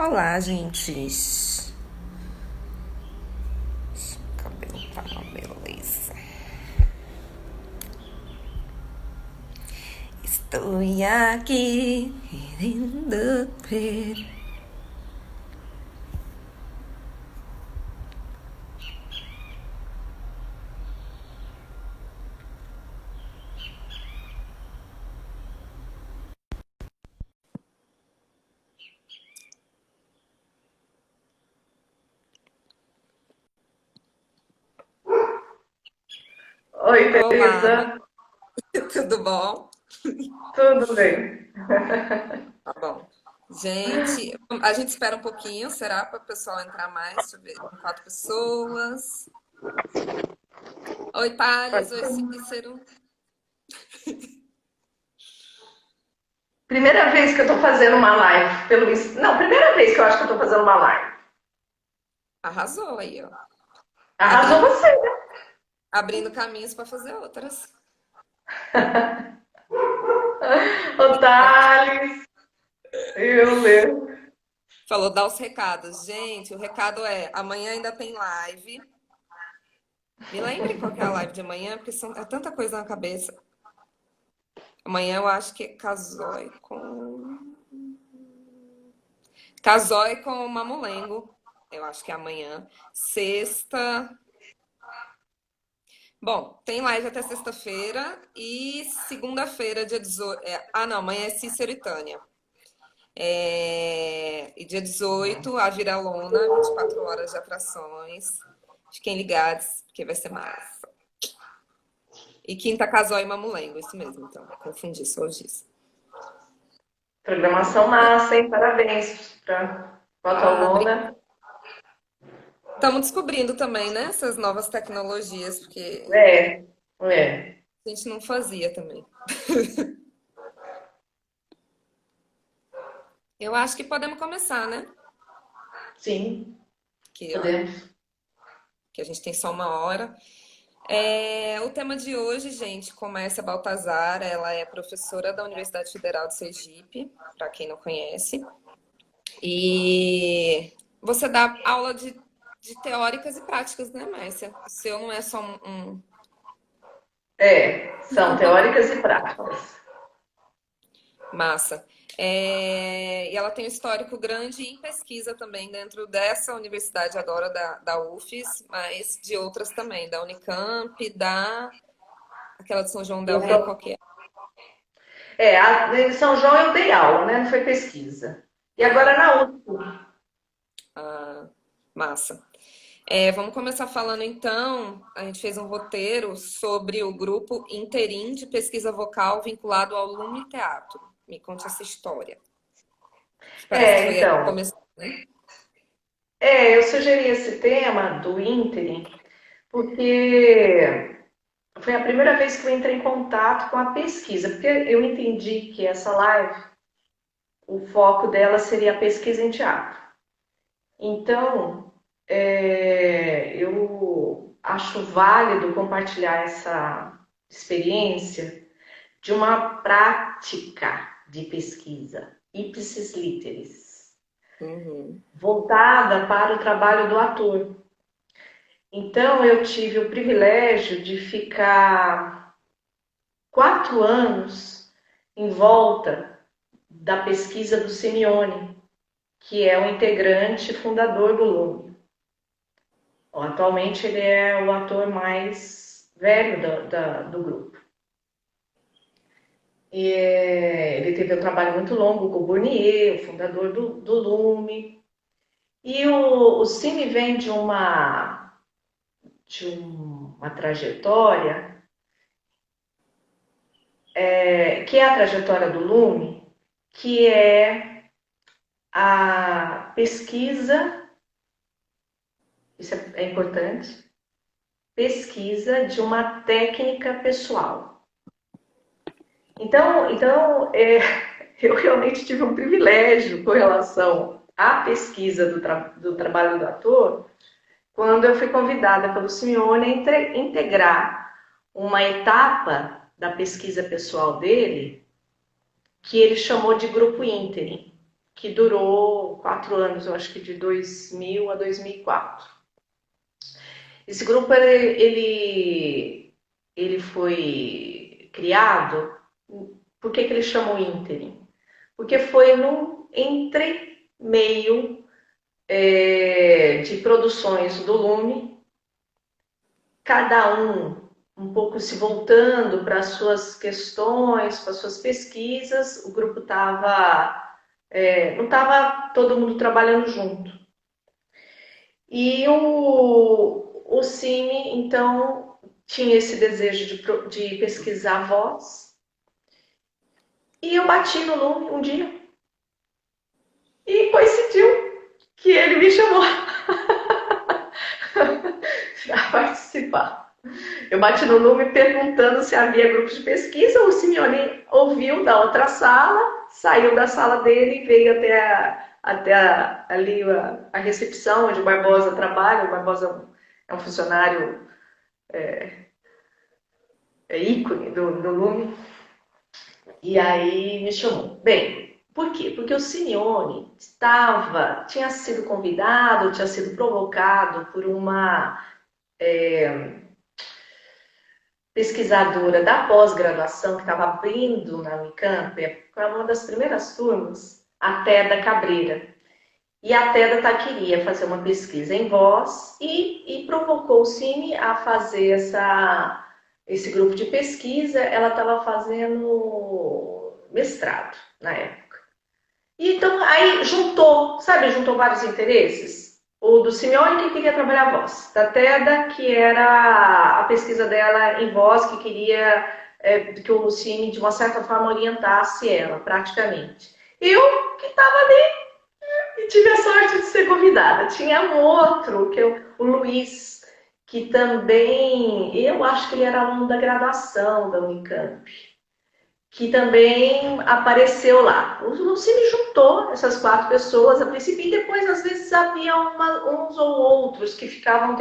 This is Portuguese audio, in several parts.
Olá, gentes. O cabelo tá uma beleza. Estou aqui querendo ver. Oi, Olá, Teresa. tudo bom? Tudo bem? Tá bom. Gente, a gente espera um pouquinho, será para o pessoal entrar mais? Deixa eu ver, quatro pessoas. Oi, Thales. Oi, Cícero. Primeira vez que eu tô fazendo uma live pelo Não, primeira vez que eu acho que eu tô fazendo uma live. Arrasou aí, ó. Arrasou Abrindo, você, né? abrindo caminhos para fazer outras. Ô, Thales, eu mesmo. Falou, dá os recados. Gente, o recado é: amanhã ainda tem live. Me lembre qual que é a live de amanhã, porque é tanta coisa na cabeça. Amanhã eu acho que é Casói com Mamulengo. Eu acho que é amanhã. Sexta. Bom, tem live até sexta-feira e segunda-feira, dia 18. Ah, não, amanhã é Cícero e Tânia. E dia 18, a Viralona, 24 horas de atrações. Fiquem ligados, porque vai ser massa. E quinta, Casói e Mamulengo, isso mesmo, então. Confundi, só disse. Programação massa, hein? Parabéns pra tua Ah, aluna. estamos descobrindo também, né, essas novas tecnologias, porque É, é, a gente não fazia também. Eu acho que podemos começar, né? sim, Que, ó, podemos. que a gente tem só uma hora. O tema de hoje, gente, Comércia Baltazar. Ela é professora da Universidade Federal de Sergipe, para quem não conhece. E você dá aula de teóricas e práticas, né, Márcia? O seu não é só um. É, são teóricas e práticas. Massa. E ela tem um histórico grande em pesquisa também dentro dessa universidade agora da UFES, mas de outras também, da Unicamp, aquela de São João del Rei, qual que é? Em São João eu dei aula, né? Não foi pesquisa. E agora Ah, na USP. massa. Vamos começar falando então. A gente fez um roteiro sobre o grupo Interim de pesquisa vocal vinculado ao Lume Teatro. Me conte essa história. Que parece que foi aí que Então, começou, né? eu sugeri esse tema do ínterim porque foi a primeira vez que eu entrei em contato com a pesquisa, porque eu entendi que essa live, o foco dela seria a pesquisa em teatro. Então, eu acho válido compartilhar essa experiência de uma prática de pesquisa, ipsis literis, Uhum. voltada para o trabalho do ator. Então, eu tive o privilégio de ficar 4 anos em volta da pesquisa do Simeone, que é o integrante fundador do Lume. Atualmente, ele é o ator mais velho do grupo. Ele teve um trabalho muito longo com o Bournier, o fundador do Lume. E o Cine vem de uma trajetória que é a trajetória do Lume, que é a pesquisa, isso é importante, pesquisa de uma técnica pessoal. Então, eu realmente tive um privilégio com relação à pesquisa do trabalho do ator, quando eu fui convidada pelo Simeone a integrar uma etapa da pesquisa pessoal dele, que ele chamou de grupo ínterim, que durou 4 anos, eu acho que de 2000 a 2004. Esse grupo ele foi criado, por que ele chamou ínterim? Porque foi num entremeio de produções do Lume, cada um pouco se voltando para as suas questões, para as suas pesquisas, o grupo não estava todo mundo trabalhando junto. E o Cine, então, tinha esse desejo de pesquisar voz, e eu bati no Lume um dia, e coincidiu que ele me chamou para participar. Eu bati no Lume perguntando se havia grupos de pesquisa. O Simeone ouviu da outra sala, saiu da sala dele e veio até ali a recepção onde o Barbosa trabalha. O Barbosa é um funcionário ícone do Lume. E aí me chamou. Bem, por quê? Porque o Simeone tinha sido convidado, tinha sido provocado por uma pesquisadora da pós-graduação que estava abrindo na Unicamp, foi uma das primeiras turmas, a Teda Cabreira. E a Teda queria fazer uma pesquisa em voz e provocou o Cine a fazer esse grupo de pesquisa. Ela estava fazendo mestrado na época. E então aí juntou vários interesses. O do Simeone, que queria trabalhar a voz. Da Teda, que era a pesquisa dela em voz, que queria que o Cine, de uma certa forma, orientasse ela, praticamente. Eu, que estava ali, e tive a sorte de ser convidada. Tinha um outro, que o Luiz, que também, eu acho que ele era aluno da graduação da Unicamp, que também apareceu lá. O Cine juntou essas 4 pessoas a princípio, e depois às vezes havia uns ou outros que ficavam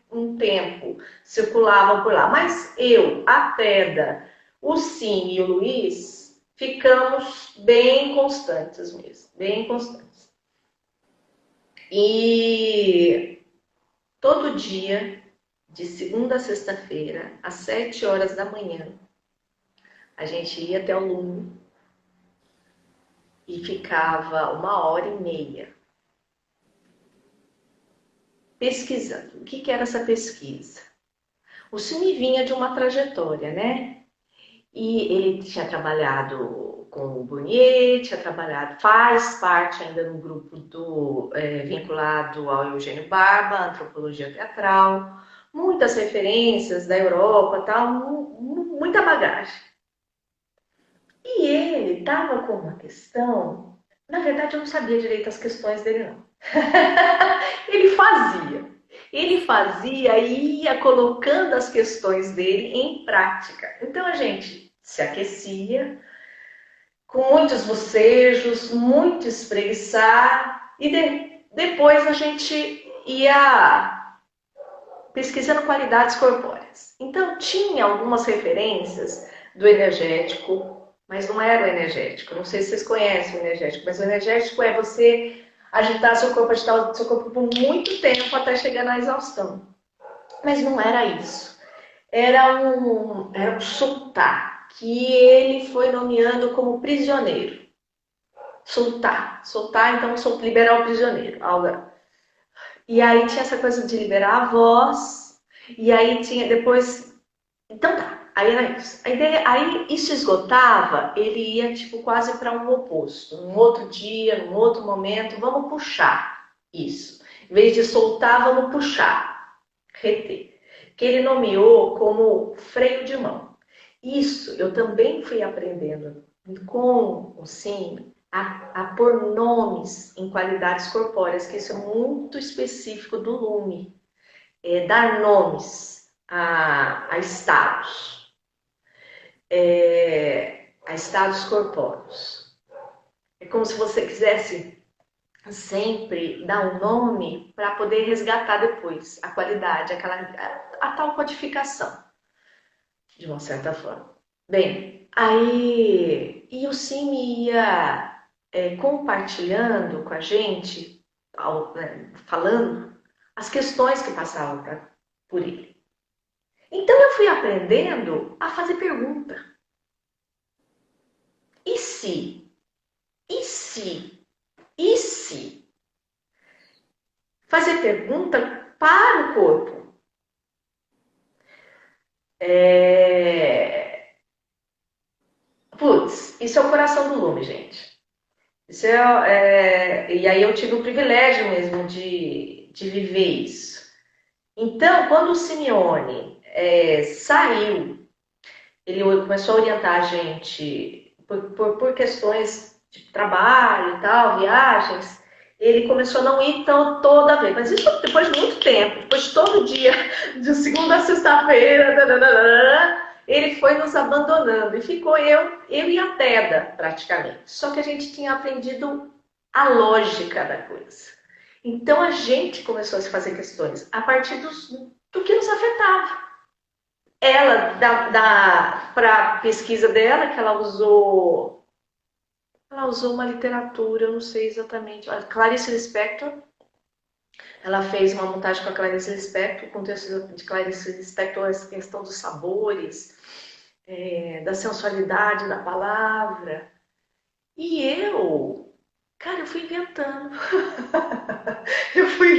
um tempo, circulavam por lá. Mas eu, a Teda, o Cine e o Luiz ficamos bem constantes mesmo, bem constantes. E todo dia, de segunda a sexta-feira, às 7 horas da manhã, a gente ia até o Lume e ficava 1h30 pesquisando. O que era essa pesquisa? O Cine vinha de uma trajetória, né? E ele tinha trabalhado com o Burnier, faz parte ainda no grupo vinculado ao Eugênio Barba, antropologia teatral, muitas referências da Europa, tal, muita bagagem. E ele estava com uma questão, na verdade eu não sabia direito as questões dele não. Ele fazia e ia colocando as questões dele em prática. Então a gente se aquecia, com muitos bocejos, muito espreguiçar, e depois a gente ia pesquisando qualidades corpóreas. Então tinha algumas referências do energético, mas não era o energético. Não sei se vocês conhecem o energético, mas o energético é você agitar seu corpo por muito tempo até chegar na exaustão. Mas não era isso. Era um soltar, que ele foi nomeando como prisioneiro. Soltar, então liberar o prisioneiro. E aí tinha essa coisa de liberar a voz, e aí tinha depois. Então tá. Aí era isso. Aí isso esgotava, ele ia tipo quase para um oposto. Num outro dia, num outro momento, vamos puxar isso. Em vez de soltar, vamos puxar, reter. Que ele nomeou como freio de mão. Isso eu também fui aprendendo com o Cine a pôr nomes em qualidades corpóreas, que isso é muito específico do Lume. Dar nomes a estados. A estados corpóreos. É como se você quisesse sempre dar um nome para poder resgatar depois a qualidade, a tal codificação, de uma certa forma. Bem, aí e o Cine ia compartilhando com a gente, falando as questões que passavam por ele. Então eu fui aprendendo a fazer pergunta. E se? E se? E se? Fazer pergunta para o corpo. Putz, isso é o coração do lume, gente. Isso e aí eu tive o privilégio mesmo de viver isso. Então, quando o Simeone saiu, ele começou a orientar a gente por questões de trabalho e tal, viagens. Ele começou a não ir toda vez, mas isso depois de muito tempo, depois de todo dia, de segunda a sexta-feira, ele foi nos abandonando e ficou eu e a Teda praticamente. Só que a gente tinha aprendido a lógica da coisa. Então a gente começou a se fazer questões a partir do que nos afetava. Ela, para a pesquisa dela, que ela usou uma literatura, eu não sei exatamente, a Clarice Lispector. Ela fez uma montagem com a Clarice Lispector, o contexto de Clarice Lispector, essa questão dos sabores, da sensualidade da palavra. E cara, eu fui inventando. Eu fui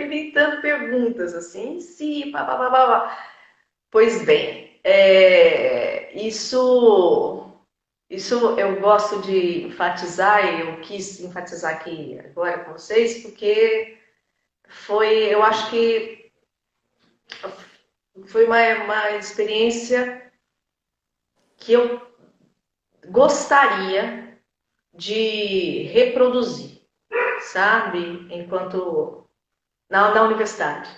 inventando perguntas, assim, se, pá. Pois bem, isso eu gosto de enfatizar, e eu quis enfatizar aqui agora com vocês, porque eu acho que foi uma experiência que eu gostaria de reproduzir, sabe? Enquanto na universidade.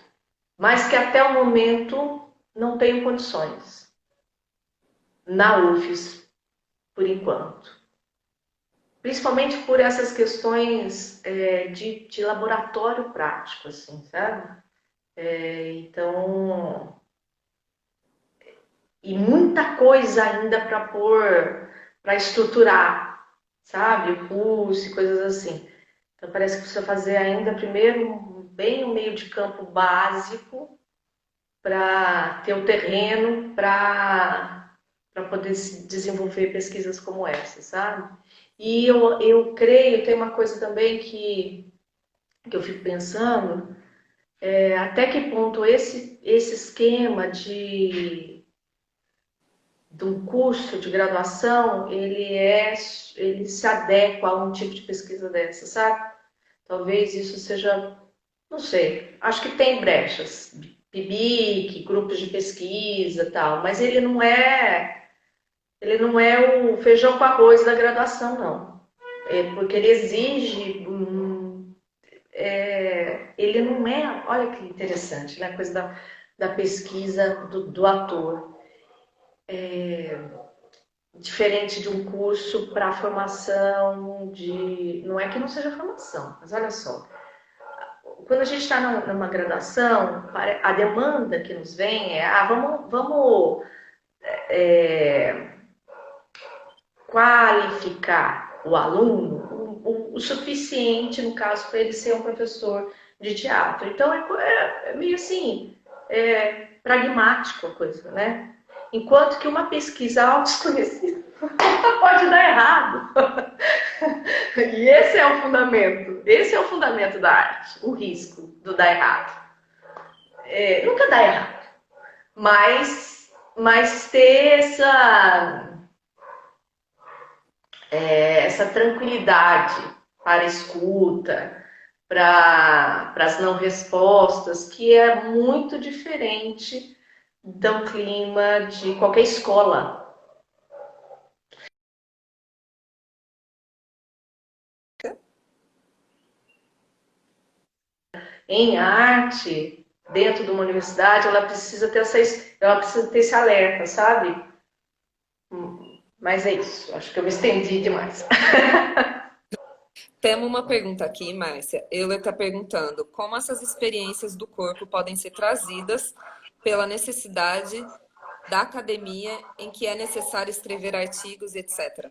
Mas que até o momento não tenho condições. Na UFES, por enquanto. Principalmente por essas questões de laboratório prático, assim, sabe? Então, e muita coisa ainda para estruturar, sabe? O curso e coisas assim. Então, parece que precisa fazer ainda primeiro bem o meio de campo básico para ter o terreno para poder desenvolver pesquisas como essa, sabe? E eu creio, tem uma coisa também que eu fico pensando, até que ponto esse esquema de um curso de graduação, ele se adequa a um tipo de pesquisa dessa, sabe? Talvez isso seja, não sei, acho que tem brechas, PIBIC, grupos de pesquisa e tal, mas ele não é o feijão com arroz da graduação, não. Porque ele exige, ele não é, olha que interessante, né? A coisa da pesquisa do ator. Diferente de um curso para formação não é que não seja formação, mas olha só. Quando a gente está numa graduação, a demanda que nos vem vamos qualificar o aluno o suficiente, no caso, para ele ser um professor de teatro. Então, é meio assim, pragmático a coisa, né? Enquanto que uma pesquisa ao desconhecido pode dar errado. E esse é o fundamento da arte, o risco do dar errado. Nunca dá errado, mas ter essa tranquilidade para a escuta, para as não respostas, que é muito diferente do clima de qualquer escola. Em arte, dentro de uma universidade, ela precisa ter esse alerta, sabe? Mas é isso, acho que eu me estendi demais. Temos uma pergunta aqui, Márcia. Euler está perguntando como essas experiências do corpo podem ser trazidas pela necessidade da academia em que é necessário escrever artigos, etc.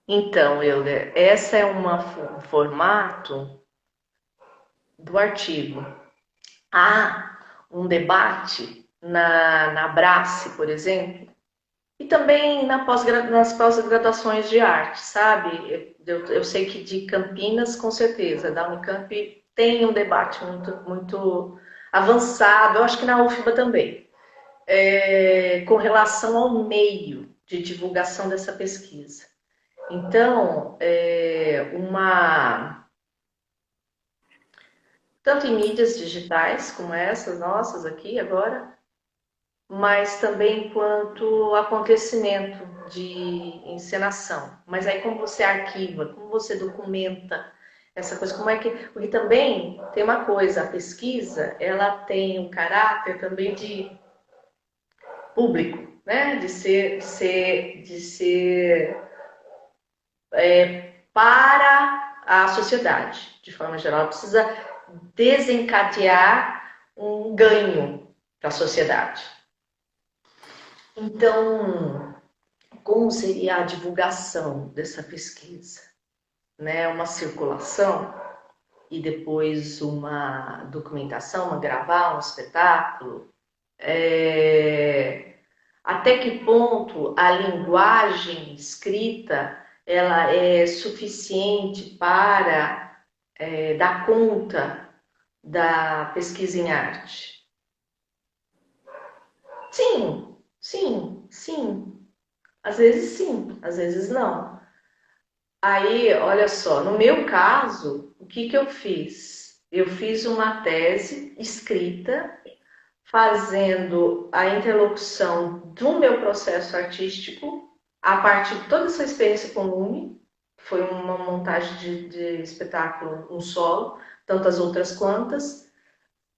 Então, Euler, essa é um formato do artigo. Há um debate na Abrace, por exemplo, e também nas pós-graduações de arte, sabe? Eu sei que de Campinas, com certeza, da Unicamp tem um debate muito avançado, eu acho que na UFBA também, com relação ao meio de divulgação dessa pesquisa. Então, tanto em mídias digitais, como essas nossas aqui agora, mas também quanto acontecimento de encenação. Mas aí como você arquiva, como você documenta essa coisa, como é que... Porque também tem uma coisa, a pesquisa, ela tem um caráter também de público, né? De ser para a sociedade, de forma geral. Ela precisa desencadear um ganho para a sociedade. Então, como seria a divulgação dessa pesquisa? Né? Uma circulação e depois uma documentação, uma gravar um espetáculo? Até que ponto a linguagem escrita ela é suficiente para dar conta da pesquisa em arte? Sim, sim, sim. Sim, às vezes não. Aí, olha só, no meu caso, o que eu fiz? Eu fiz uma tese escrita fazendo a interlocução do meu processo artístico a partir de toda essa experiência com o Lume. Foi uma montagem de espetáculo, um solo, tantas outras quantas,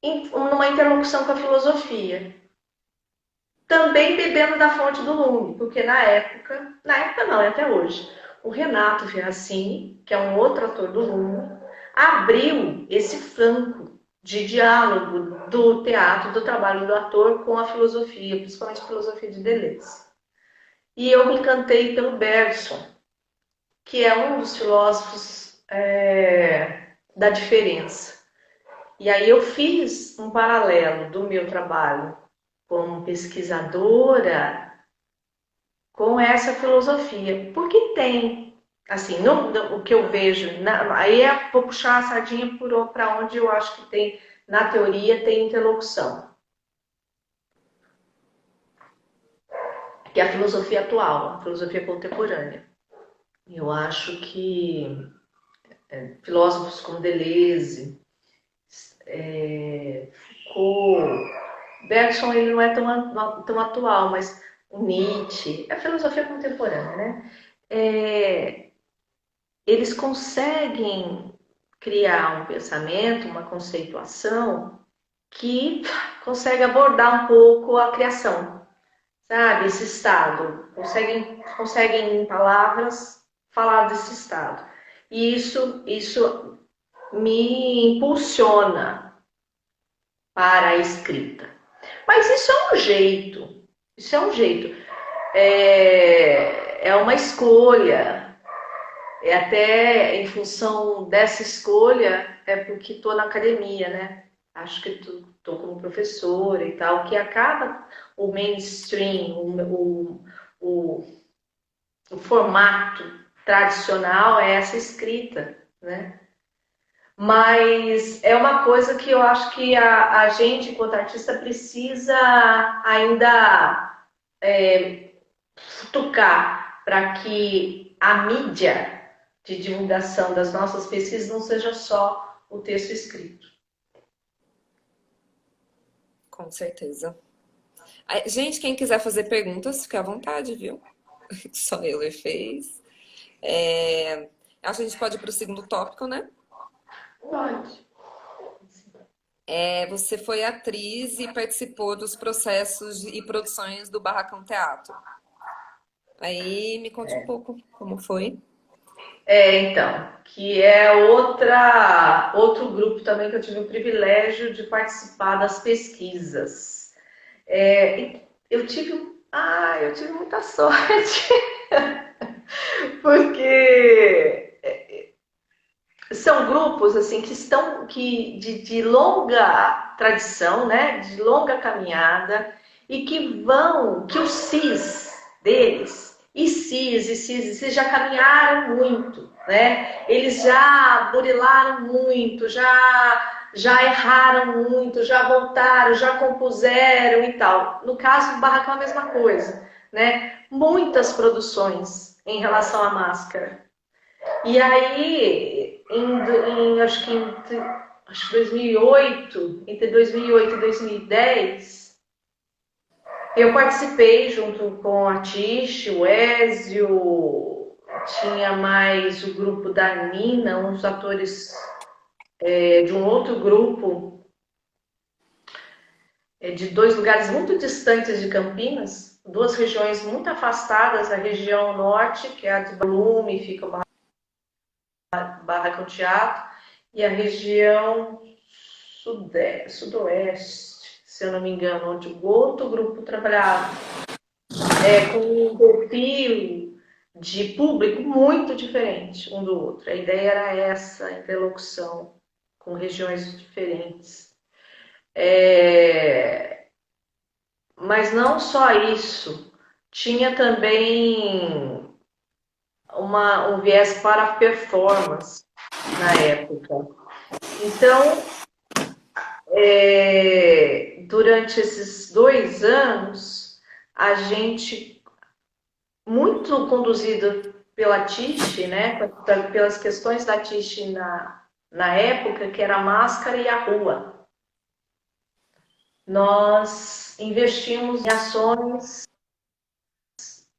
numa interlocução com a filosofia. Também bebendo da fonte do Lume, porque na época não, é até hoje, o Renato Verracini, que é um outro ator do Lume, abriu esse flanco de diálogo do teatro, do trabalho do ator com a filosofia, principalmente a filosofia de Deleuze. E eu me encantei pelo Bergson, que é um dos filósofos da diferença. E aí eu fiz um paralelo do meu trabalho como pesquisadora com essa filosofia, porque tem, assim, o que eu vejo, aí vou puxar a sardinha para onde eu acho que tem, na teoria, tem interlocução, que é a filosofia atual, a filosofia contemporânea. Eu acho que filósofos como Deleuze, Foucault, Bergson ele não é tão atual, mas o Nietzsche, a filosofia contemporânea, né? Eles conseguem criar um pensamento, uma conceituação que consegue abordar um pouco a criação, sabe? Esse estado. Conseguem em palavras falar desse estado. E isso me impulsiona para a escrita. Mas isso é um jeito. Isso é um jeito. É uma escolha. Até em função dessa escolha, é porque estou na academia, né? Acho que estou como professora e tal, que acaba o mainstream, o formato tradicional é essa escrita, né? Mas é uma coisa que eu acho que a gente, enquanto artista, precisa ainda futucar para que a mídia de divulgação das nossas pesquisas não seja só o texto escrito. Com certeza. Gente, quem quiser fazer perguntas, fica à vontade, viu? Só Euler fez. Acho que a gente pode ir para o segundo tópico, né? Pode. Você foi atriz e participou dos processos e produções do Barracão Teatro. Aí me conte um pouco como foi. Então, que é outro grupo também que eu tive o privilégio de participar das pesquisas. Eu tive muita sorte, Porque são grupos assim que estão de longa tradição, né? De longa caminhada e que os CIS deles, e CIS já caminharam muito, né? Eles já burilaram muito, já erraram muito, já voltaram, já compuseram e tal. No caso do Barracão, a mesma coisa, né? Muitas produções em relação à máscara. E aí, acho que 2008, entre 2008 e 2010, eu participei junto com a Tish, o Ezio, tinha mais o grupo da Nina, uns atores de um outro grupo, de dois lugares muito distantes de Campinas, duas regiões muito afastadas, a região norte, que é a de Blume, fica o Barracão Teatro, e a região sudoeste, se eu não me engano, onde o outro grupo trabalhava, com um perfil de público muito diferente um do outro. A ideia era essa interlocução com regiões diferentes. Mas não só isso, tinha também um viés para performance na época. Então, durante esses 2 anos, a gente, muito conduzido pela Tish, né, pelas questões da Tish na época, que era a máscara e a rua, nós investimos em ações.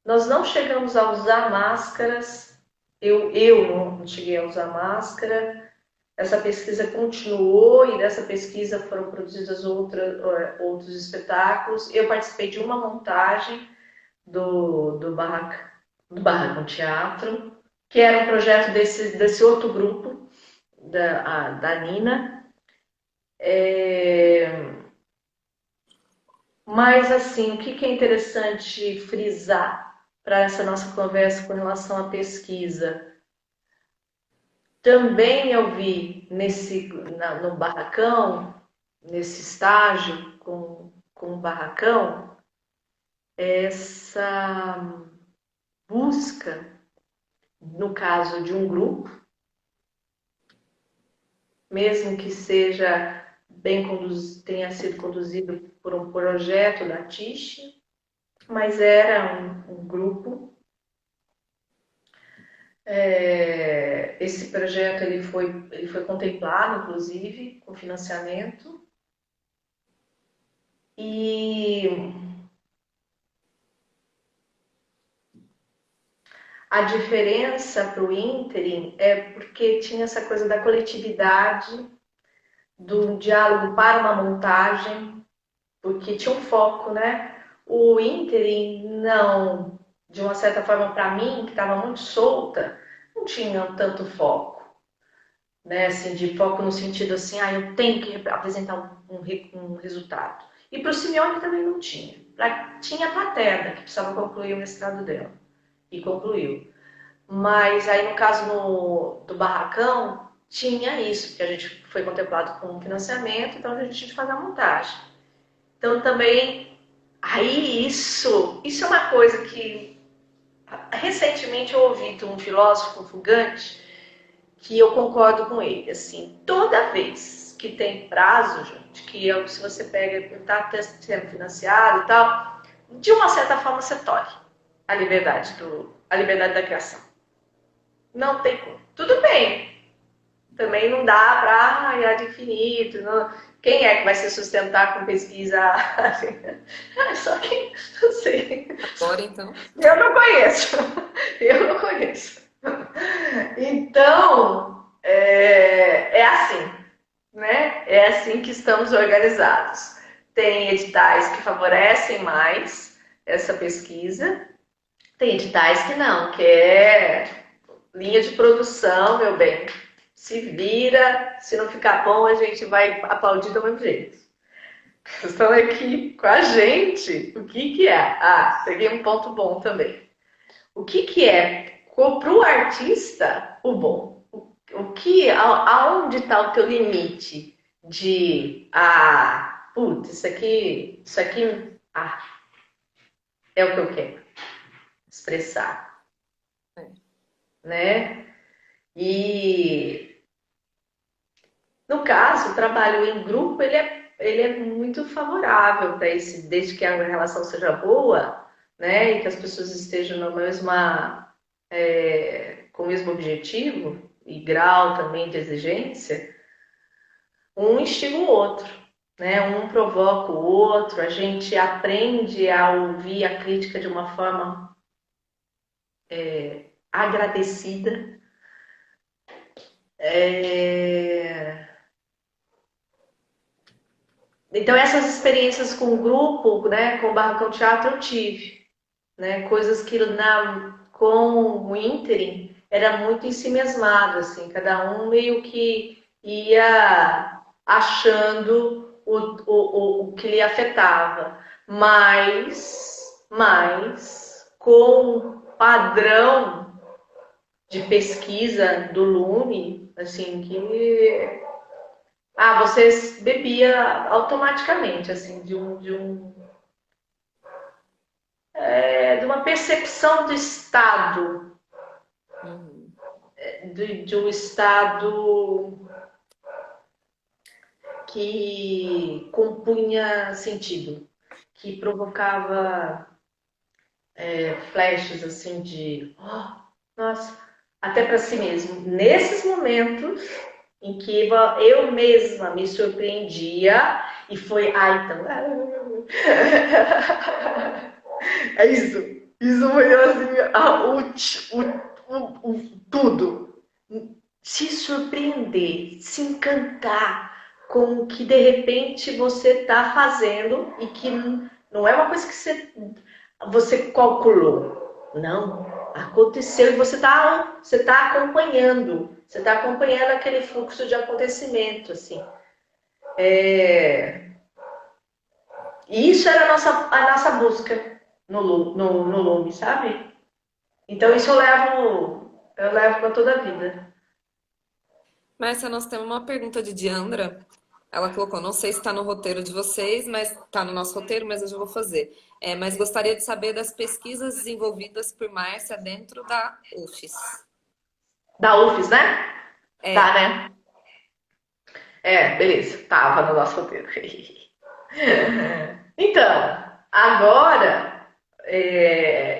Nós não chegamos a usar máscaras, eu não cheguei a usar máscara. Essa pesquisa continuou e dessa pesquisa foram produzidos outros espetáculos. Eu participei de uma montagem do Barracão Teatro, que era um projeto desse outro grupo, da Nina. Mas, assim, o que é interessante frisar para essa nossa conversa com relação à pesquisa? Também eu vi no Barracão, nesse estágio com o Barracão, essa busca, no caso de um grupo, mesmo que seja tenha sido conduzido por um projeto da Tish, mas era um grupo. Esse projeto ele foi contemplado, inclusive, com financiamento. E a diferença para o ínterim é porque tinha essa coisa da coletividade, do diálogo para uma montagem, porque tinha um foco, né? O ínterim, não, de uma certa forma, para mim, que estava muito solta, não tinha tanto foco, né? Assim, de foco no sentido assim, eu tenho que apresentar um resultado. E para o Simeone também não tinha. Tinha a plateia, que precisava concluir o mestrado dela. E concluiu. Mas aí, no caso do Barracão, tinha isso, que a gente foi contemplado com financiamento, então a gente tinha que fazer a montagem. Então também, aí isso é uma coisa que recentemente eu ouvi de um filósofo Fugante, que eu concordo com ele, assim, toda vez que tem prazo, gente, se você pega, está sendo financiado e tal, de uma certa forma você tolhe a liberdade da criação. Não tem como. Tudo bem. Também não dá para ad infinito. Não. Quem é que vai se sustentar com pesquisa? Só que, não sei. Agora, então. Eu não conheço. Então, é assim, né? É assim que estamos organizados. Tem editais que favorecem mais essa pesquisa, tem editais que não, que é linha de produção, meu bem. Se vira, se não ficar bom, a gente vai aplaudir do mesmo jeito. Estão aqui com a gente. O que é? Peguei um ponto bom também. O que é para o artista, o bom. Aonde está o teu limite de, putz, isso aqui, é o que eu quero expressar, né? E no caso, o trabalho em grupo, ele é muito favorável para esse, desde que a relação seja boa, né? E que as pessoas estejam na mesma, com o mesmo objetivo e grau também de exigência, um instiga o outro, né? Um provoca o outro, a gente aprende a ouvir a crítica de uma forma agradecida. É... Então, essas experiências com o grupo, né, com o Barracão Teatro, eu tive, né? Coisas que com o ínterim era muito em si mesmado, assim, cada um meio que ia achando o que lhe afetava, mas com o padrão de pesquisa do Lume, assim, que você bebia automaticamente, assim, de uma percepção do estado, Uhum. de um estado que compunha sentido, que provocava flashes assim de, nossa, até para si mesmo. Nesses momentos em que eu mesma me surpreendia e foi, então, é isso. Isso foi assim, tudo. Se surpreender, se encantar com o que de repente você está fazendo e que não é uma coisa que você calculou. Não. Aconteceu e você tá acompanhando. Você está acompanhando aquele fluxo de acontecimento, assim. E isso era a nossa busca no Lume, sabe? Então isso eu levo para toda a vida. Márcia, nós temos uma pergunta de Diandra. Ela colocou, não sei se está no roteiro de vocês, mas está no nosso roteiro, mas eu já vou fazer. Mas gostaria de saber das pesquisas desenvolvidas por Márcia dentro da UFES. Da UFES, né? Tá, É, né? Beleza. Tava no nosso roteiro. Então, agora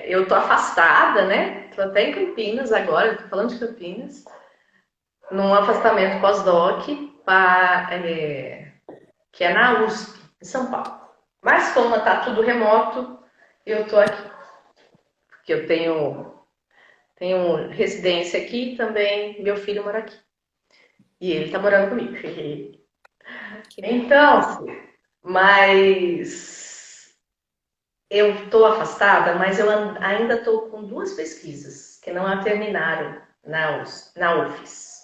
eu tô afastada, né? Tô até em Campinas agora, eu tô falando de Campinas, num afastamento pós-doc, que é na USP, em São Paulo. Mas como tá tudo remoto, eu tô aqui, porque eu tenho residência aqui também, meu filho mora aqui. E ele tá morando comigo. que bom. Então, mas eu estou afastada, mas eu ainda estou com duas pesquisas que não a terminaram na UFES.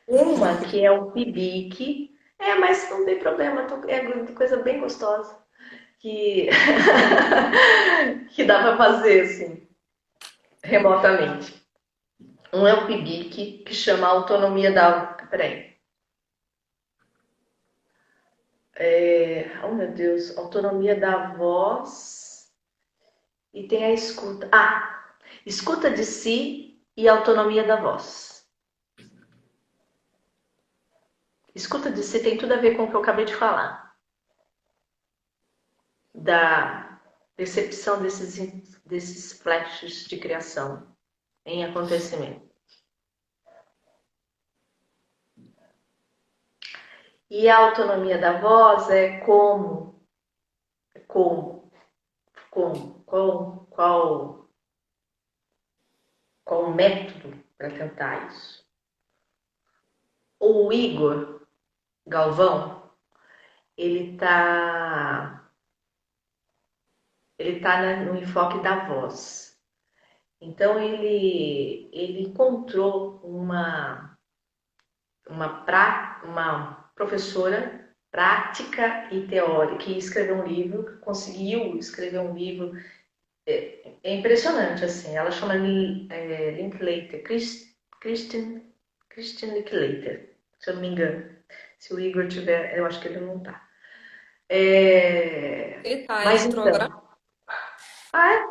Uma que é o PIBIC, mas não tem problema, é coisa bem gostosa que, que dá para fazer assim, remotamente. Um é o PIBIC, que chama Autonomia da. Peraí. Oh, meu Deus, Autonomia da Voz. E tem a escuta. Escuta de si e autonomia da voz. Escuta de si tem tudo a ver com o que eu acabei de falar. Da percepção desses flashes de criação em acontecimento. E a autonomia da voz é qual o método para tentar isso. O Igor Galvão, ele tá no enfoque da voz. Então ele encontrou uma professora prática e teórica que escreveu um livro, conseguiu escrever um livro É impressionante, assim. Ela chama Linklater, Christian Linklater, se eu não me engano. Se o Igor tiver, eu acho que ele não tá. Ele tá, ele Mas entrou agora. então, ah,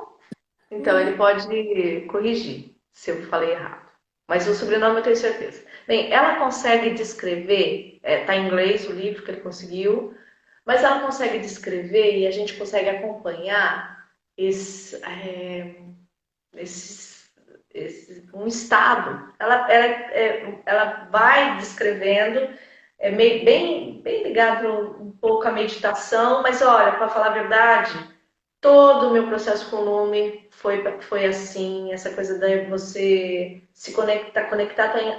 então ele Uhum. pode corrigir se eu falei errado. Mas o sobrenome eu tenho certeza. Bem, ela consegue descrever, tá em inglês o livro que ele conseguiu, mas ela consegue descrever e a gente consegue acompanhar esse, esses, um estado. Ela vai descrevendo, bem ligado um pouco à meditação, mas olha, para falar a verdade, todo o meu processo com o Lume foi assim, essa coisa de você se conectar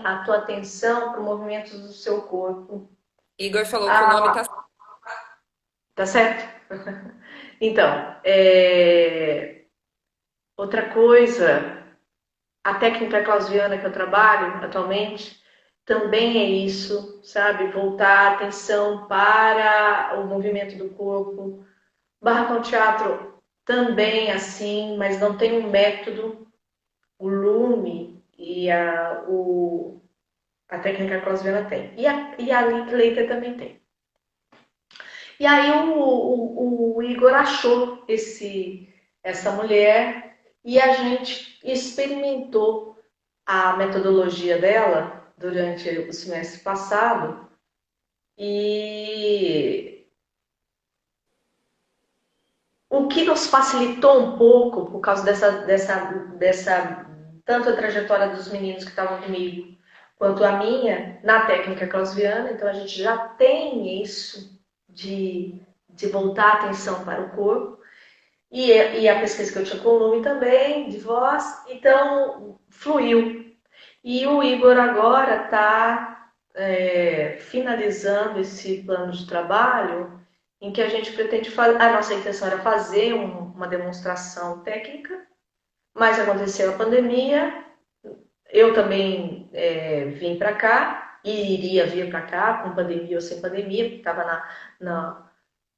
a tua atenção para os movimentos do seu corpo. Igor falou que o nome Ah, tá. tá certo? Então, outra coisa, a técnica clausiana que eu trabalho atualmente também é isso, sabe? Voltar a atenção para o movimento do corpo. Barra com teatro também assim, mas não tem um método. O Lume e a técnica clausiana tem. E a Linklater também tem. E aí o Igor achou essa mulher e a gente experimentou a metodologia dela durante o semestre passado e o que nos facilitou um pouco por causa dessa tanto a trajetória dos meninos que estavam comigo quanto a minha na técnica clausiana, então a gente já tem isso de voltar a atenção para o corpo e a pesquisa que eu tinha com o Lume também, de voz, então fluiu. E o Igor agora está finalizando esse plano de trabalho em que a gente pretende fazer. A nossa intenção era fazer uma demonstração técnica, mas aconteceu a pandemia. Eu também vim para cá e iria vir para cá, com pandemia ou sem pandemia, porque estava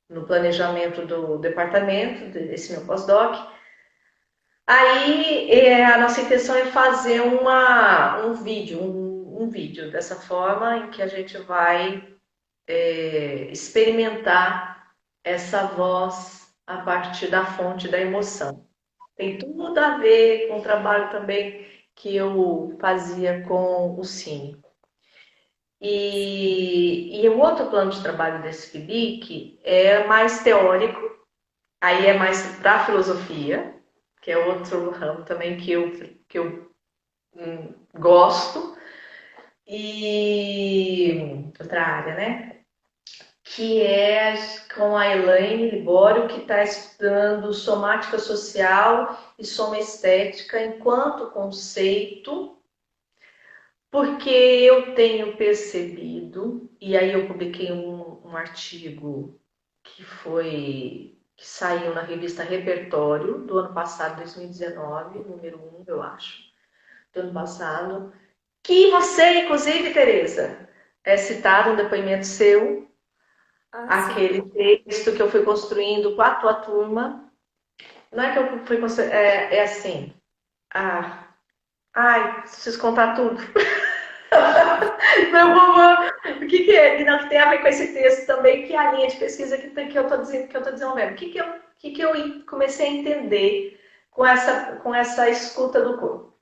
no planejamento do departamento, desse meu pós-doc. Aí a nossa intenção é fazer um vídeo dessa forma em que a gente vai experimentar essa voz a partir da fonte da emoção. Tem tudo a ver com o trabalho também que eu fazia com o Cine. E o outro plano de trabalho desse PIBIC é mais teórico, aí é mais para a filosofia, que é outro ramo também que eu gosto, e outra área, né? Que é com a Elaine Libório, que está estudando somática social e soma estética enquanto conceito, porque eu tenho percebido, e aí eu publiquei um artigo que saiu na revista Repertório do ano passado, 2019, número 1, eu acho, do ano passado, que você, inclusive, Tereza, é citado um depoimento seu, Ah, sim. aquele texto que eu fui construindo com a tua turma. Não é que eu fui construindo, é assim. Ah, ai, preciso contar tudo. Não, vovô, o que é? E não, que tem a ver com esse texto também, que é a linha de pesquisa que eu estou dizendo, que eu tô desenvolvendo. O que eu comecei a entender com essa escuta do corpo?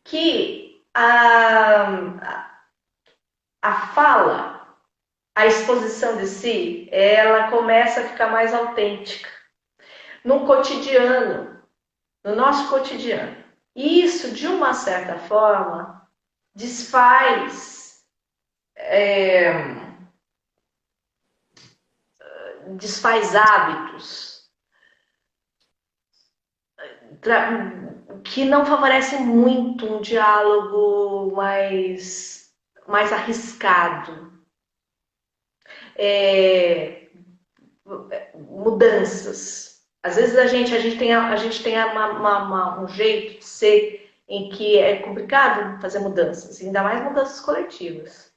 Que a fala, a exposição de si, ela começa a ficar mais autêntica no cotidiano, no nosso cotidiano. E isso, de uma certa forma, desfaz, desfaz hábitos que não favorecem muito um diálogo mais arriscado. É, mudanças. Às vezes a gente tem um jeito de ser em que é complicado fazer mudanças, ainda mais mudanças coletivas.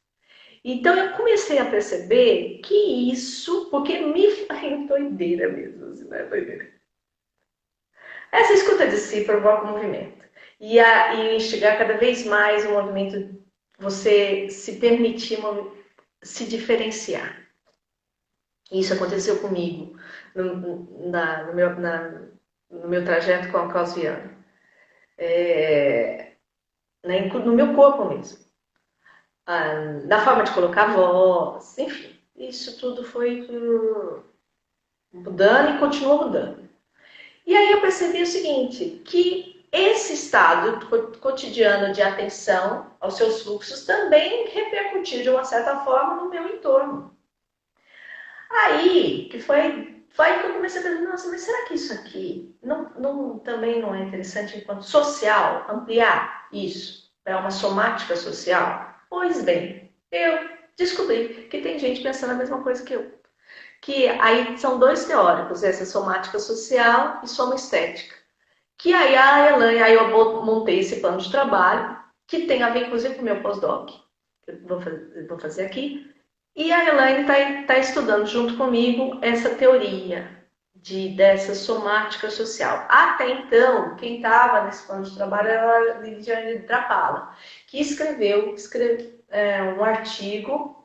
Então eu comecei a perceber que isso, porque me faz doideira mesmo, assim, né? Doideira. Essa escuta de si provoca um movimento. E instigar cada vez mais o movimento, você se permitir se diferenciar. Isso aconteceu comigo no meu trajeto com a Causiana. No meu corpo mesmo. Na forma de colocar voz, enfim. Isso tudo foi mudando e continua mudando. E aí eu percebi o seguinte, que esse estado cotidiano de atenção aos seus fluxos também repercutiu de uma certa forma no meu entorno. Aí, que foi que eu comecei a pensar, nossa, mas será que isso aqui também não é interessante enquanto social, ampliar isso para uma somática social? Pois bem, eu descobri que tem gente pensando a mesma coisa que eu. Que aí são dois teóricos, essa somática social e soma estética. Que aí a Elaine, aí eu montei esse plano de trabalho, que tem a ver inclusive com o meu pós-doc, que eu vou fazer aqui. E a Elaine está estudando junto comigo essa teoria dessa somática social. Até então, quem estava nesse plano de trabalho era a Lidiane Drapala, que escreveu um artigo.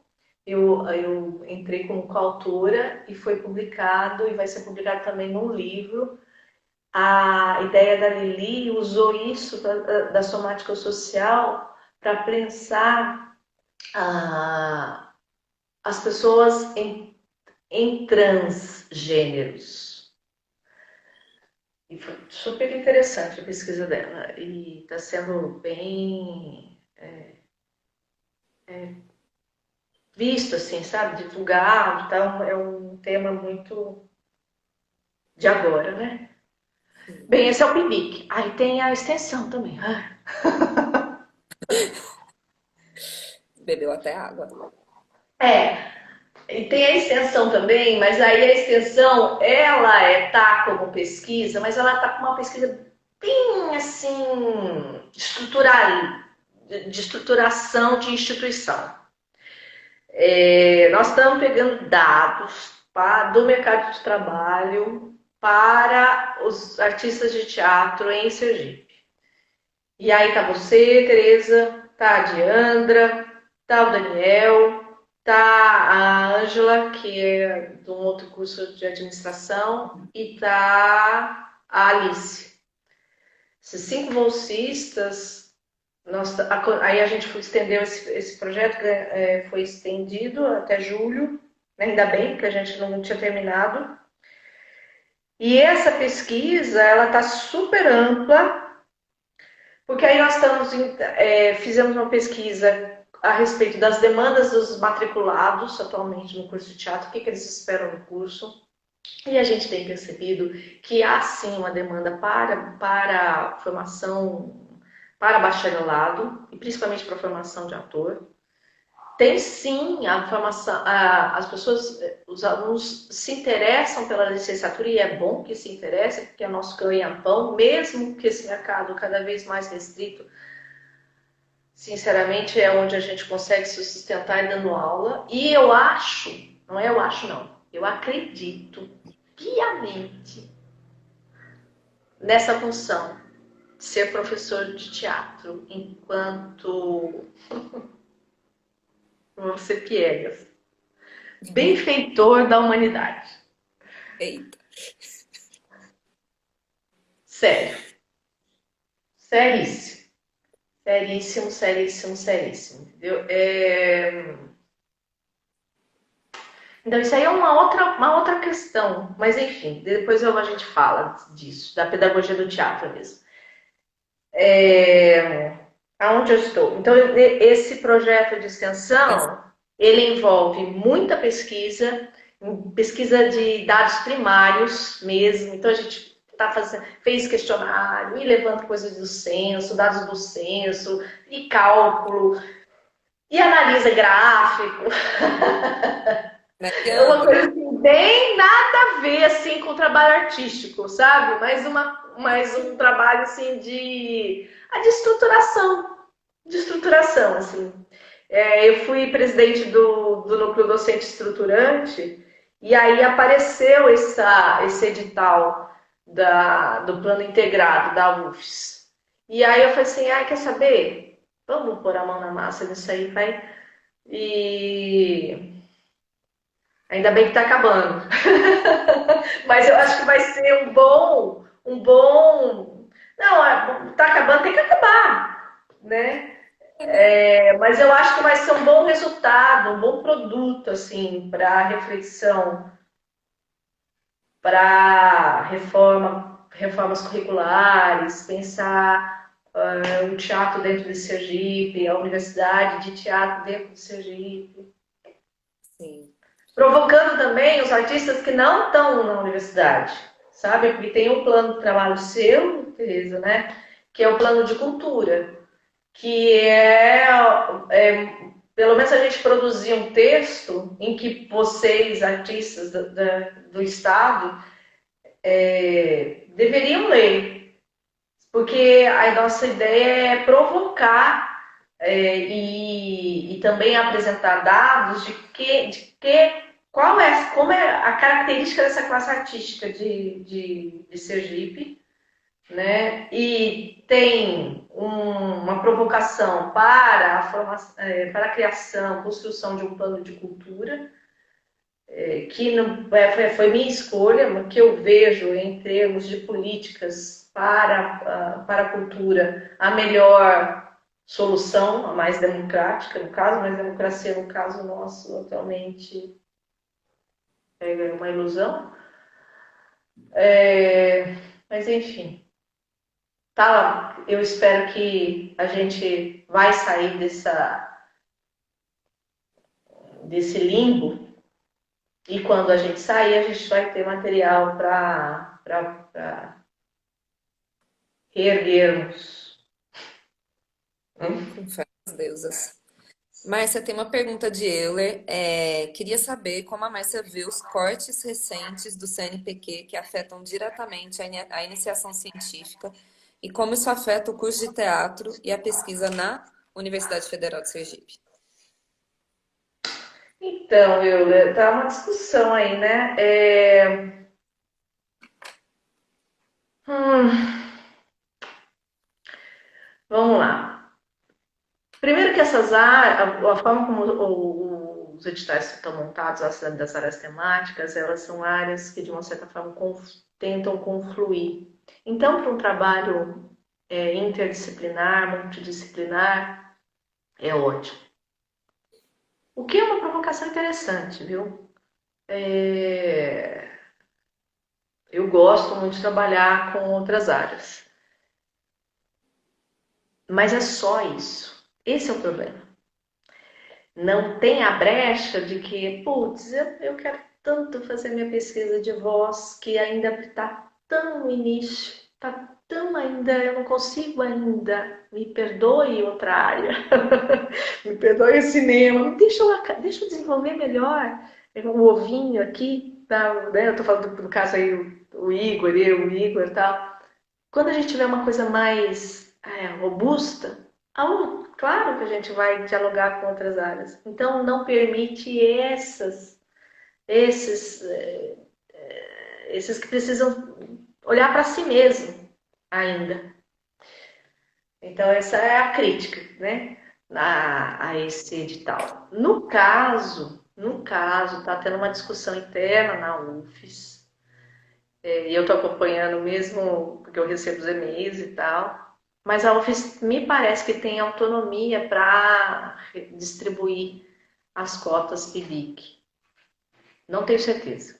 Eu entrei como coautora e foi publicado, e vai ser publicado também num livro. A ideia da Lili usou isso da somática social para pensar as pessoas em transgêneros. E foi super interessante a pesquisa dela. E está sendo bem visto, assim, sabe? Divulgado. Então, é um tema muito de agora, né? Bem, esse é o PIBIC. Aí tem a extensão também. Bebeu até água. E tem a extensão também, mas aí a extensão, ela tá como pesquisa, mas ela tá com uma pesquisa bem, assim, de estruturação de instituição. Nós estamos pegando dados do mercado de trabalho para os artistas de teatro em Sergipe. E aí tá você, Tereza, tá a Diandra, tá o Daniel, tá a Ângela, que é de um outro curso de administração, e tá a Alice. Esses 5 bolsistas, aí a gente estendeu esse projeto, foi estendido até julho, né? Ainda bem que a gente não tinha terminado. E essa pesquisa, ela está super ampla, porque aí nós fizemos uma pesquisa a respeito das demandas dos matriculados atualmente no curso de teatro, o que eles esperam no curso. E a gente tem percebido que há sim uma demanda para formação, para bacharelado, e principalmente para a formação de ator. Tem sim a formação, as pessoas, os alunos se interessam pela licenciatura, e é bom que se interessem, porque é nosso ganha-pão, mesmo que esse mercado cada vez mais restrito, sinceramente, é onde a gente consegue se sustentar dando aula. E eu acho, não é eu acho não, eu acredito piamente nessa função de ser professor de teatro enquanto você piegas, benfeitor da humanidade. Eita. Sério. Seríssimo. Seríssimo, seríssimo, seríssimo. Entendeu? Então, isso aí é uma outra questão. Mas, enfim, depois a gente fala disso, da pedagogia do teatro mesmo. Aonde eu estou? Então, esse projeto de extensão, ele envolve muita pesquisa de dados primários mesmo. Então, a gente fez questionário e levanta coisas do censo, dados do censo, e cálculo, e analisa gráfico. É uma coisa assim, bem nada a ver assim, com o trabalho artístico, sabe? Mas um trabalho assim, de estruturação. Assim. Eu fui presidente do núcleo docente estruturante, e aí apareceu esse edital do plano integrado da UFES. E aí eu falei assim, quer saber? Vamos pôr a mão na massa nisso aí, vai. E ainda bem que está acabando. Mas eu acho que vai ser um bom. Não, está acabando, tem que acabar, né? Mas eu acho que vai ser um bom resultado, um bom produto, assim, para reflexão, para reformas curriculares, pensar o teatro dentro de Sergipe, a universidade de teatro dentro de Sergipe. Sim. Provocando também os artistas que não estão na universidade, sabe? Porque tem um plano de trabalho seu, Tereza, né? Que é o plano de cultura, que pelo menos a gente produzir um texto em que vocês, artistas do Estado, deveriam ler, porque a nossa ideia é provocar e também apresentar dados como é a característica dessa classe artística de Sergipe, né? E tem uma provocação para para a criação, construção de um plano de cultura, que foi minha escolha, que eu vejo em termos de políticas para a cultura a melhor solução, a mais democrática, no caso, mas democracia, no caso nosso, atualmente é uma ilusão. Mas, enfim, tá, eu espero que a gente vai sair desse limbo e quando a gente sair, a gente vai ter material para reerguermos. Com fé nas deusas. Márcia, tem uma pergunta de Euler. Queria saber como a Márcia vê os cortes recentes do CNPq que afetam diretamente a iniciação científica e como isso afeta o curso de teatro e a pesquisa na Universidade Federal de Sergipe. Então, tá uma discussão aí, né? Vamos lá. Primeiro que essas áreas, a forma como os editais estão montados, das áreas temáticas, elas são áreas que, de uma certa forma, tentam confluir. Então, para um trabalho interdisciplinar, multidisciplinar, é ótimo. O que é uma provocação interessante, viu? Eu gosto muito de trabalhar com outras áreas. Mas é só isso. Esse é o problema. Não tem a brecha de que, putz, eu quero tanto fazer minha pesquisa de voz que ainda está tão no início, está tão ainda, eu não consigo ainda. Me perdoe outra área, me perdoe o cinema, deixa eu desenvolver melhor o ovinho aqui, tá, né? Eu estou falando do caso aí, o Igor e tal. Quando a gente tiver uma coisa mais robusta, claro que a gente vai dialogar com outras áreas. Então, não permite esses, esses que precisam olhar para si mesmo ainda. Então, essa é a crítica, né, a esse edital. No caso, está tendo uma discussão interna na UFES, e eu estou acompanhando mesmo, porque eu recebo os e-mails e tal. Mas a UFES me parece que tem autonomia para distribuir as cotas PIBIC. Não tenho certeza.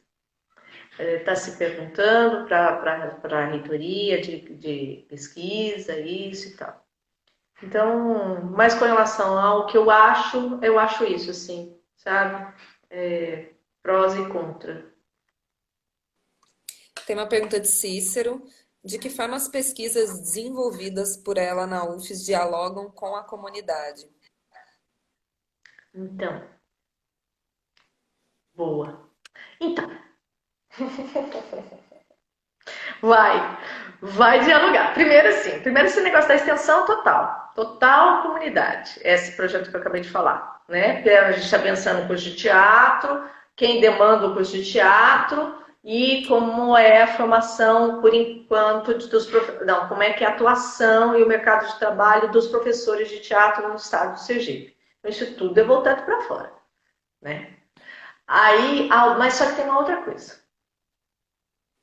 Está se perguntando para a reitoria de pesquisa, isso e tal. Então, mas com relação ao que eu acho isso, assim, sabe? Prós e contra. Tem uma pergunta de Cícero. De que forma as pesquisas desenvolvidas por ela na UFES dialogam com a comunidade? Então, boa. Então, vai dialogar. Primeiro esse negócio da extensão total comunidade. Esse projeto que eu acabei de falar, né? Porque a gente está pensando no curso de teatro, quem demanda o curso de teatro e como é a formação, por enquanto, não, como é que é a atuação e o mercado de trabalho dos professores de teatro no estado do Sergipe. Então, isso tudo é voltado para fora, né? Aí, mas só que tem uma outra coisa,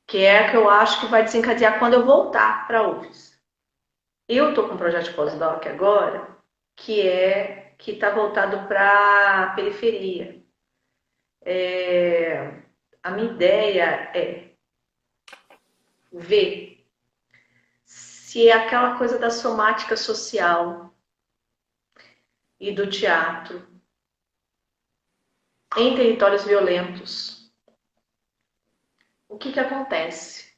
que é a que eu acho que vai desencadear quando eu voltar para a UFES. Eu estou com um projeto de pós-doc agora, que está voltado para a periferia. A minha ideia é ver se é aquela coisa da somática social e do teatro em territórios violentos. O que acontece?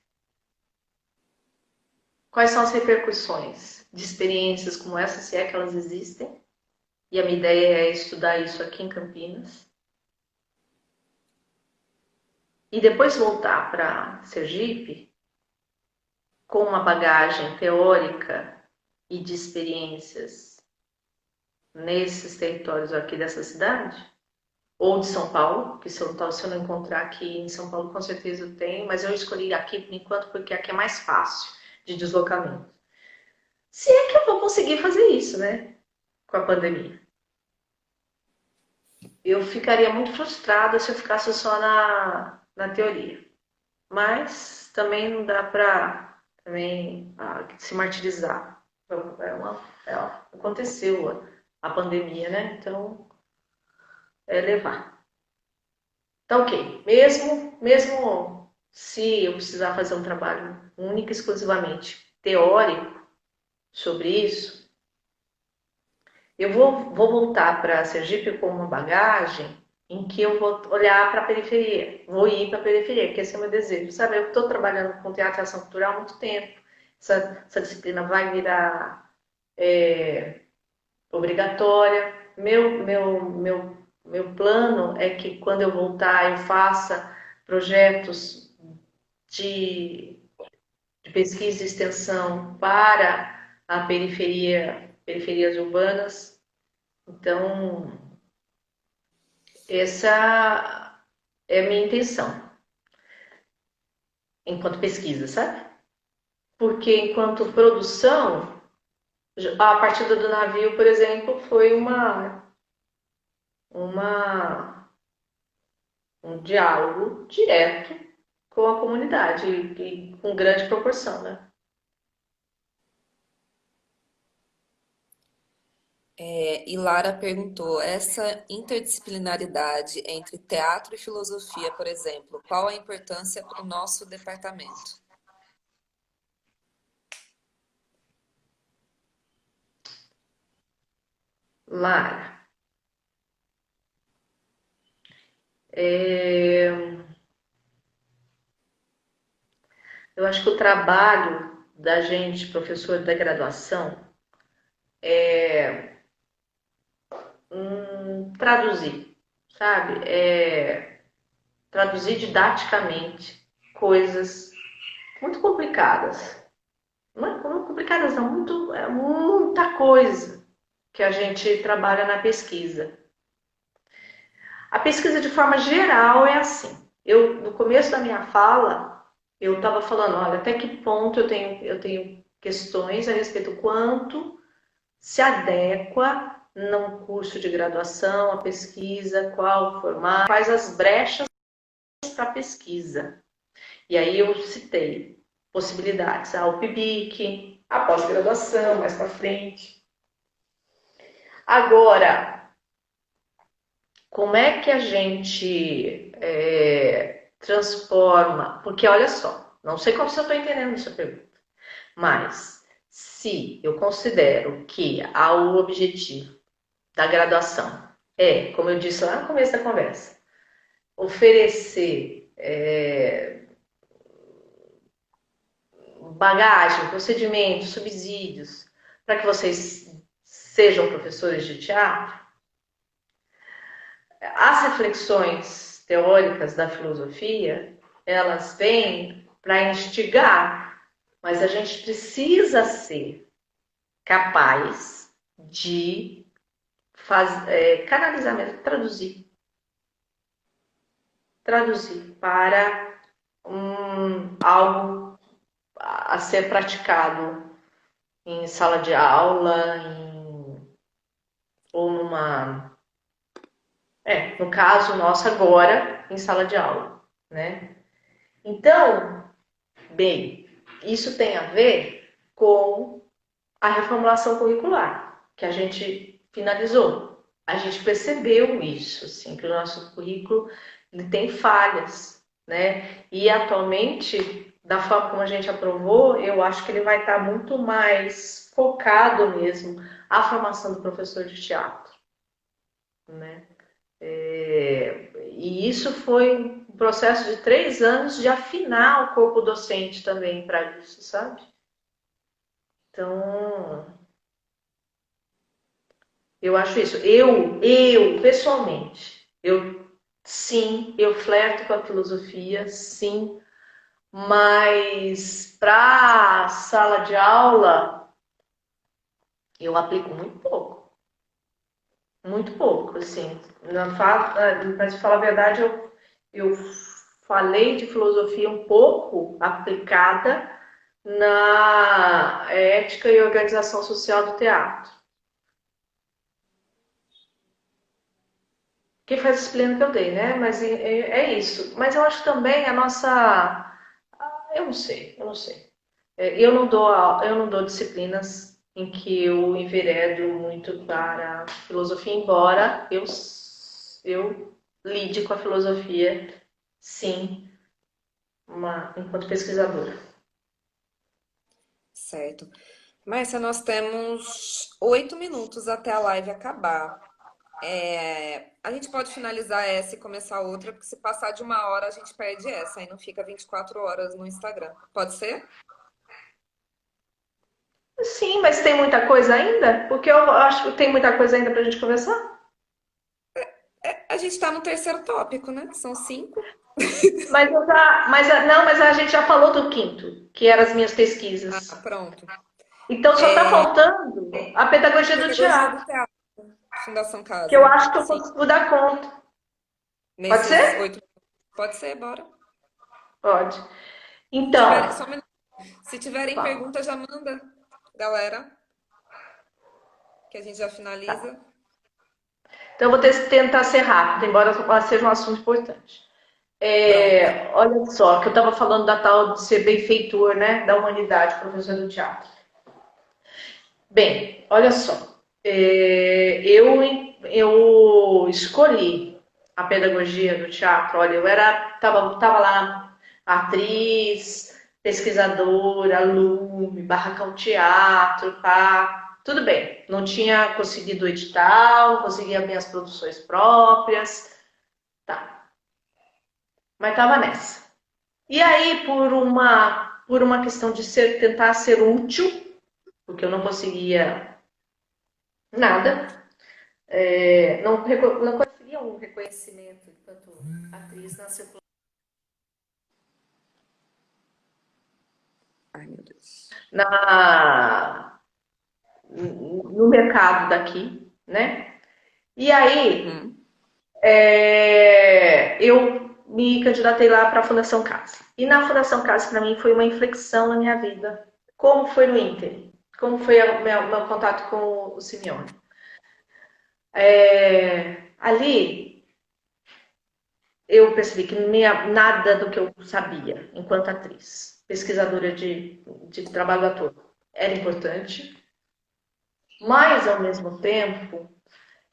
Quais são as repercussões de experiências como essa, se é que elas existem? E a minha ideia é estudar isso aqui em Campinas. E depois voltar para Sergipe com uma bagagem teórica e de experiências nesses territórios aqui dessa cidade, ou de São Paulo, que se eu não encontrar aqui em São Paulo, com certeza eu tenho, mas eu escolhi aqui por enquanto porque aqui é mais fácil de deslocamento. Se é que eu vou conseguir fazer isso, né? Com a pandemia. Eu ficaria muito frustrada se eu ficasse só na teoria. Mas também não dá para também se martirizar. Aconteceu a pandemia, né? Então, é levar. Tá ok. Mesmo se eu precisar fazer um trabalho único e exclusivamente teórico sobre isso, eu vou voltar para Sergipe com uma bagagem em que eu vou olhar para a periferia, vou ir para a periferia, que esse é o meu desejo. Sabe, eu estou trabalhando com teatro e ação cultural há muito tempo, essa disciplina vai virar obrigatória. Meu plano é que quando eu voltar eu faça projetos de pesquisa e extensão para a periferias urbanas. Então, essa é a minha intenção, enquanto pesquisa, sabe? Porque enquanto produção, a partida do navio, por exemplo, foi um diálogo direto com a comunidade e com grande proporção, né? E Lara perguntou: essa interdisciplinaridade entre teatro e filosofia, por exemplo, qual a importância para o nosso departamento? Lara, eu acho que o trabalho da gente, professor da graduação, traduzir, sabe? Traduzir didaticamente coisas muito complicadas. Não é complicadas, não, muita coisa que a gente trabalha na pesquisa. A pesquisa, de forma geral, é assim. No começo da minha fala, eu estava falando, olha, até que ponto eu tenho questões a respeito do quanto se adequa num curso de graduação, a pesquisa, qual o formato, quais as brechas para a pesquisa. E aí eu citei possibilidades, o PIBIC, a pós-graduação, mais para frente. Agora, como é que a gente transforma? Porque olha só, não sei como se eu estou entendendo essa pergunta, mas se eu considero que o objetivo da graduação como eu disse lá no começo da conversa, oferecer bagagem, procedimentos, subsídios, para que vocês sejam professores de teatro, as reflexões teóricas da filosofia, elas vêm para instigar, mas a gente precisa ser capaz de canalizar mesmo, traduzir para algo a ser praticado em sala de aula, ou no caso nosso agora, em sala de aula, né? Então, bem, isso tem a ver com a reformulação curricular, que a gente finalizou. A gente percebeu isso, assim, que o nosso currículo ele tem falhas, né? E atualmente, da forma como a gente aprovou, eu acho que ele vai estar muito mais focado mesmo à formação do professor de teatro, né? E isso foi um processo de 3 anos de afinar o corpo docente também para isso, sabe? Então, eu acho isso. Pessoalmente, sim, eu flerto com a filosofia, sim, mas para sala de aula, eu aplico muito pouco, assim. Mas, para falar a verdade, eu falei de filosofia um pouco aplicada na ética e organização social do teatro. Que foi a disciplina que eu dei, né? Mas é isso. Mas eu acho também a nossa. Eu não sei. Eu não dou disciplinas em que eu enveredo muito para a filosofia, embora eu lide com a filosofia, sim, enquanto pesquisadora. Certo. Márcia, nós temos 8 minutos até a live acabar. A gente pode finalizar essa e começar outra, porque se passar de 1 hora a gente perde essa, aí não fica 24 horas no Instagram. Pode ser? Sim, mas tem muita coisa ainda? Porque eu acho que tem muita coisa ainda para a gente conversar. A gente está no terceiro tópico, né? São 5. Mas a gente já falou do quinto, que eram as minhas pesquisas. Ah, pronto. Então só está faltando a pedagogia do Pedagogia do teatro, teatro, Fundação que eu Casa. acho que eu Sim. consigo dar conta. Pode Nesses ser? 8. Pode ser, bora. Pode. Se tiver, Então, só um minuto. Se tiverem fala. perguntas, já manda, galera, que a gente já Tá. finaliza. Então eu vou tentar ser rápida, embora seja um assunto importante. Pronto. Olha só, que eu estava falando da tal de ser benfeitor, né, da humanidade, professor do teatro. Bem, olha só. Eu escolhi a pedagogia do teatro. Olha, tava lá atriz, pesquisadora, aluno, barracão teatro, pá. Tudo bem. Não tinha conseguido o edital, conseguia minhas produções próprias, tá. Mas tava nessa. E aí, por uma questão de tentar ser útil, porque eu não conseguia nada. Não conseguia um reconhecimento enquanto atriz na circulação. Ai, meu Deus. No mercado daqui, né? E aí Uhum. eu me candidatei lá para a Fundação Casa. E na Fundação Casa, para mim, foi uma inflexão na minha vida. Como foi no Inter? Como foi o meu contato com o Simeone? Ali eu percebi que nada do que eu sabia enquanto atriz, pesquisadora de trabalho do ator, era importante, mas ao mesmo tempo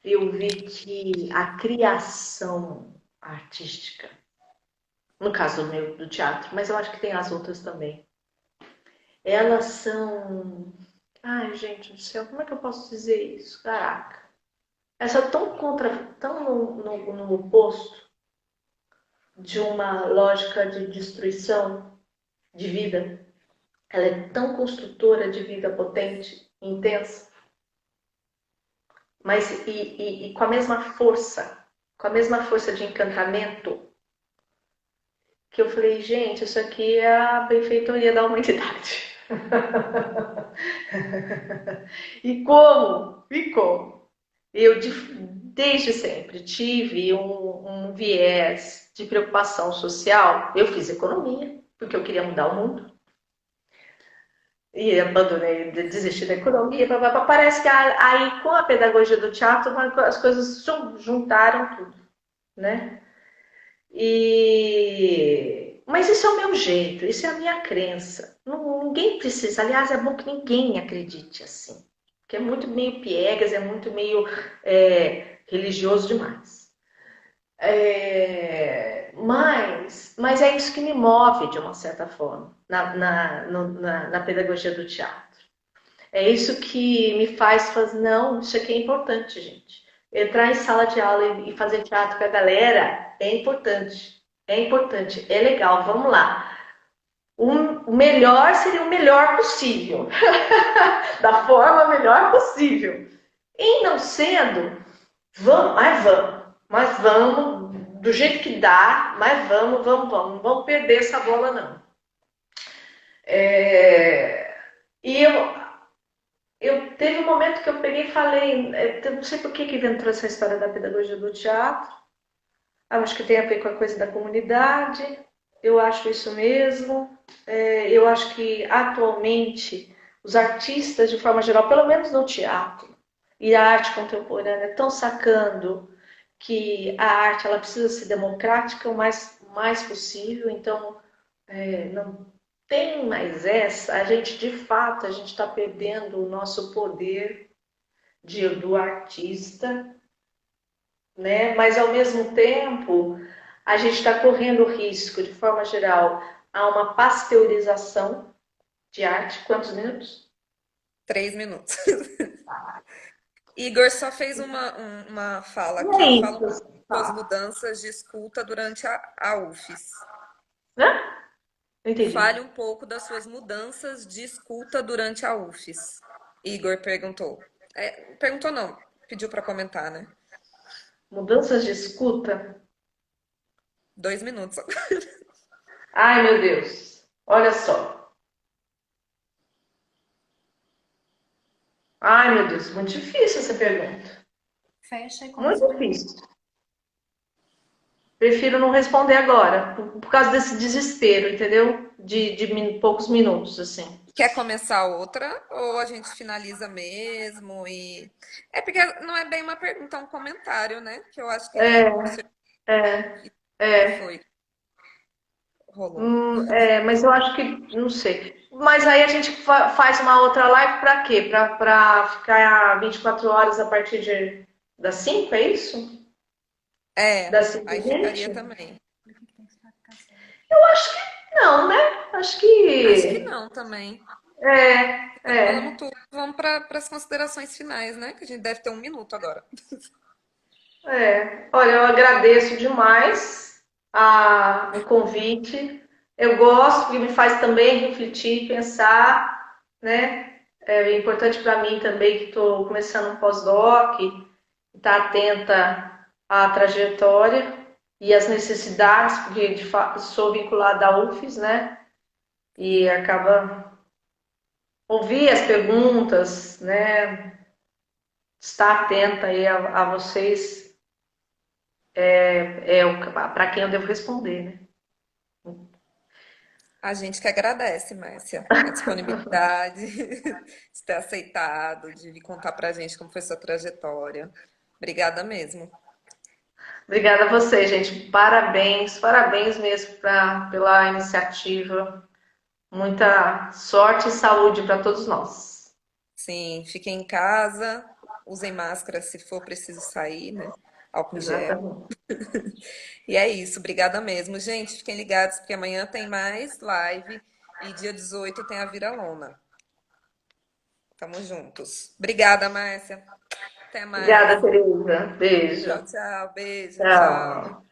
eu vi que a criação artística, no caso do teatro, mas eu acho que tem as outras também, elas são. Ai, gente do céu, como é que eu posso dizer isso? Caraca. Elas são tão no oposto de uma lógica de destruição de vida. Ela é tão construtora de vida potente, intensa, mas e com a mesma força de encantamento, que eu falei, gente, isso aqui é a benfeitoria da humanidade. E como? E como? desde sempre tive um viés de preocupação social. Eu fiz economia, porque eu queria mudar o mundo. E abandonei, desisti da economia. Parece que aí, com a pedagogia do teatro, as coisas juntaram tudo, né? Mas isso é o meu jeito, isso é a minha crença. Ninguém precisa, aliás, é bom que ninguém acredite assim. Porque é muito meio piegas, é muito meio religioso demais. Mas é isso que me move, de uma certa forma, na pedagogia do teatro. É isso que me faz fazer, não, isso aqui é importante, gente. Entrar em sala de aula e fazer teatro com a galera é importante. É importante, é legal, vamos lá. O melhor seria o melhor possível, da forma melhor possível. E não sendo, mas vamos, do jeito que dá, mas não vamos perder essa bola, não. E eu teve um momento que eu peguei e falei, não sei por que entrou essa história da pedagogia do teatro. Eu acho que tem a ver com a coisa da comunidade. Eu acho isso mesmo. Eu acho que atualmente os artistas, de forma geral, pelo menos no teatro e a arte contemporânea, estão sacando que a arte ela precisa ser democrática o mais possível. Então, não tem mais essa. A gente, de fato, a gente está perdendo o nosso poder do artista, né? Mas, ao mesmo tempo, a gente está correndo o risco, de forma geral, a uma pasteurização de arte. Quantos minutos? 3 minutos. Igor só fez uma fala E é aqui. Fala um isso. pouco das suas mudanças de escuta durante a UFES. Hã? Não entendi. Fale um pouco das suas mudanças de escuta durante a UFES. Igor perguntou. Perguntou não, pediu para comentar, né? Mudanças de escuta? 2 minutos. Ai, meu Deus. Olha só. Ai, meu Deus. Muito difícil essa pergunta. Fecha e Muito começa de novo. difícil. Prefiro não responder agora, por causa desse desespero, entendeu? De poucos minutos, assim. Quer começar outra ou a gente finaliza mesmo? É porque não é bem uma pergunta, é um comentário, né? Que eu acho que você É, que é. foi rolou. Mas eu acho que, não sei. Mas aí a gente faz uma outra live para quê? Para ficar 24 horas a partir das 5, é isso? Das 5 e Aí ficaria 20? também. Por que tem que ficar sem? Não, né? Acho Acho que que não também. Falamos é. tudo. Vamos para as considerações finais, né? Que a gente deve ter 1 minuto agora. Olha, eu agradeço demais o convite. Eu gosto, porque me faz também refletir, pensar, né? É importante para mim também, que estou começando um pós-doc, estar atenta à trajetória e às necessidades, porque de fato sou vinculada à UFES, né? E acaba ouvir as perguntas, né? Estar atenta aí a vocês para quem eu devo responder, né? A gente que agradece, Márcia, a disponibilidade de ter aceitado, de vir contar pra gente como foi sua trajetória. Obrigada mesmo. Obrigada a você, gente. Parabéns, parabéns mesmo pela iniciativa. Muita sorte e saúde para todos nós. Sim, fiquem em casa, usem máscara se for preciso sair, né? Álcool em gel. Exatamente. E é isso, obrigada mesmo. Gente, fiquem ligados porque amanhã tem mais live e dia 18 tem a Viralona. Tamo juntos. Obrigada, Márcia. Até mais. Obrigada, Tereza. Tchau, Beijo. tchau. Beijo, tchau. Tchau.